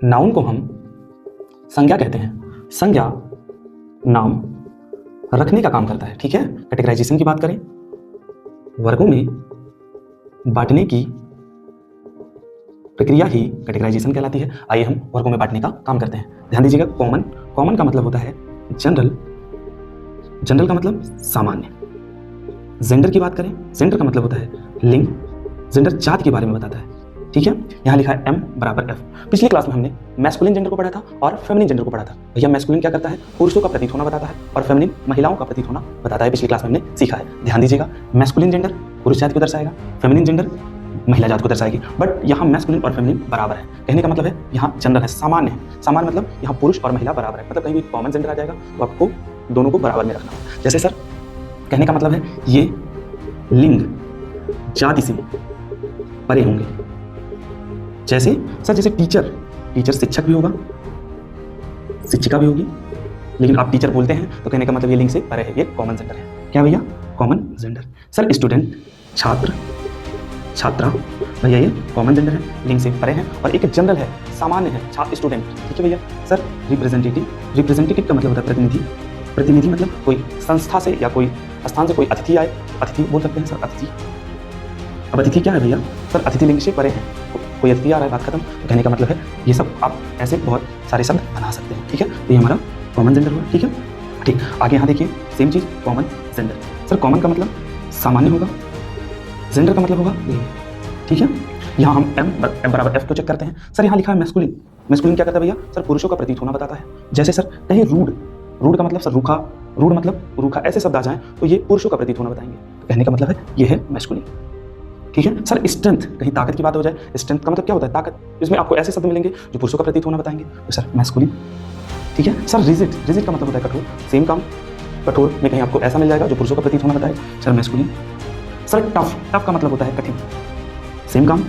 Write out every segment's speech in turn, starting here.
Noun को हम संज्ञा कहते हैं। संज्ञा नाम रखने का काम करता है, ठीक है। कैटेगराइजेशन की बात करें, वर्गों में बांटने की प्रक्रिया ही कैटेगराइजेशन कहलाती है। आइए हम वर्गों में बांटने का काम करते हैं। ध्यान दीजिएगा, कॉमन, कॉमन का मतलब होता है जनरल, जनरल का मतलब सामान्य। जेंडर की बात करें, जेंडर का मतलब होता है लिंग, जेंडर जाति के बारे में बताता है, ठीक है। यहाँ लिखा है M = F। पिछली क्लास में हमने मैस्कुलिन जेंडर को पढ़ा था और फेमिनिन जेंडर को पढ़ा था। भैया मैस्कुलिन क्या करता है, पुरुषों का प्रतीक होना बताता है, और फेमिनिन महिलाओं का प्रतीक होना बताता है। पिछली क्लास में हमने सीखा है। ध्यान दीजिएगा, मैस्कुलिन जेंडर पुरुष जाति को दर्शाएगा, फेमिनिन जेंडर महिला जाति को दर्शाएगी। बट यहाँ मैस्कुलिन और फेमिनिन बराबर है। कहने का मतलब है यहाँ जनरल है, सामान्य है। सामान्य मतलब यहाँ पुरुष और महिला बराबर है, मतलब कहीं भी कॉमन जेंडर आ जाएगा तो आपको दोनों को बराबर में रखना है। जैसे सर, कहने का मतलब है ये लिंग जाति से परे होंगे। जैसे सर, जैसे टीचर, टीचर शिक्षक भी होगा, शिक्षिका भी होगी, लेकिन आप टीचर बोलते हैं तो कहने का मतलब ये लिंग से परे है, ये कॉमन जेंडर है। क्या भैया, कॉमन जेंडर। सर स्टूडेंट, छात्र, छात्रा, भैया ये कॉमन जेंडर है, लिंग से परे है। और एक जनरल है, सामान्य है, छात्र स्टूडेंट, ठीक है भैया। सर रिप्रेजेंटेटिव, रिप्रेजेंटेटिव का मतलब होता है प्रतिनिधि, प्रतिनिधि मतलब कोई संस्था से या कोई स्थान से कोई अतिथि आए, अतिथि बोल सकते हैं सर, अतिथि। अब अतिथि क्या है भैया, सर अतिथि लिंग से परे है, कोई अतिथि आ रहा है, बात खत्म। तो कहने का मतलब है ये सब आप ऐसे बहुत सारे शब्द बना सकते हैं, ठीक है। तो ये हमारा कॉमन जेंडर हुआ, ठीक है। ठीक, आगे यहाँ देखिए सेम चीज़, कॉमन जेंडर। सर कॉमन का मतलब सामान्य होगा, जेंडर का मतलब होगा लिंग, ठीक है। यहाँ हम M = F को चेक करते हैं। सर यहाँ लिखा है मैस्कुलिन, मैस्कुलिन क्या करता है भैया, सर पुरुषों का प्रतीक होना बताता है। जैसे सर कहीं रूड, रूड का मतलब सर रूखा, रूड मतलब रूखा, ऐसे शब्द आ जाएं तो ये पुरुषों का प्रतीक होना बताएंगे। तो कहने का मतलब है ये है मैस्कुलिन, ठीक है। सर स्ट्रेंथ, कहीं ताकत की बात हो जाए, स्ट्रेंथ का मतलब क्या होता है, ताकत। इसमें आपको ऐसे शब्द मिलेंगे जो पुरुषों का प्रतीक होना बताएंगे, तो सर मैस्कुलिन, ठीक है। सर रिजिड, रिजिड का मतलब होता है कठोर, सेम काम, कठोर में कहीं आपको ऐसा मिल जाएगा जो पुरुषों का प्रतीक होना बताएगा, sir masculine. Sir tough, tough का मतलब होता है कठिन, सेम काम,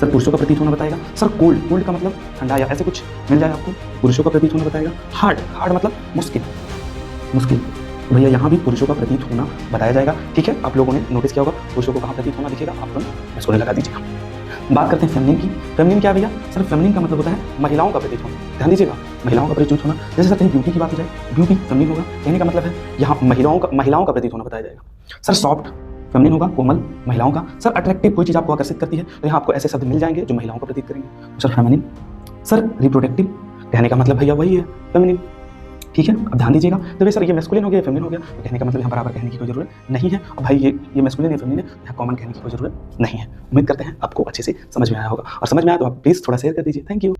सर पुरुषों का प्रतीक होना बताएगा। सर कोल्ड, कोल्ड का मतलब ठंडा या ऐसे कुछ मिल जाए आपको, पुरुषों का प्रतीक होना बताएगा। हार्ड, हार्ड मतलब मुश्किल, मुश्किल, भैया यहाँ भी पुरुषों का प्रतीक होना बताया जाएगा, ठीक है। आप लोगों ने नोटिस किया होगा पुरुषों को कहाँ प्रतीक होना दिखेगा, आप तुरंत इसको लगा दीजिएगा। बात करते हैं फेमिनिन की। फेमिनिन क्या भैया, सर फेमिनिन का मतलब होता है महिलाओं का प्रतीक होना। ध्यान दीजिएगा, महिलाओं का प्रतीक होना। जैसे सर कहीं ब्यूटी की बात हो जाए, ब्यूटी फेमिनिन होगा, कहने का मतलब है यहाँ महिलाओं का प्रतीक होना बताया जाएगा। सर सॉफ्ट फेमिनिन होगा, कोमल महिलाओं का। सर अट्रैक्टिव, कोई चीज़ आपको आकर्षित करती है तो यहाँ आपको ऐसे शब्द मिल जाएंगे जो महिलाओं का प्रतीक करेंगे, सर फेमिनिन। सर रिप्रोडक्टिव, कहने का मतलब भैया वही है फेमिनिन, ठीक है। अब ध्यान दीजिएगा, तो भाई सर ये मैस्कुलिन हो गया, फेमिनिन हो गया, तो कहने का मतलब यहाँ बराबर कहने की कोई जरूरत नहीं है। अब भाई ये मैस्कुलिन है, फेमिनिन है, यहाँ कॉमन कहने की कोई जरूरत नहीं है। उम्मीद करते हैं आपको अच्छे से समझ में आया होगा, और समझ में आया तो आप प्लीज़ थोड़ा शेयर कर दीजिए। Thank you.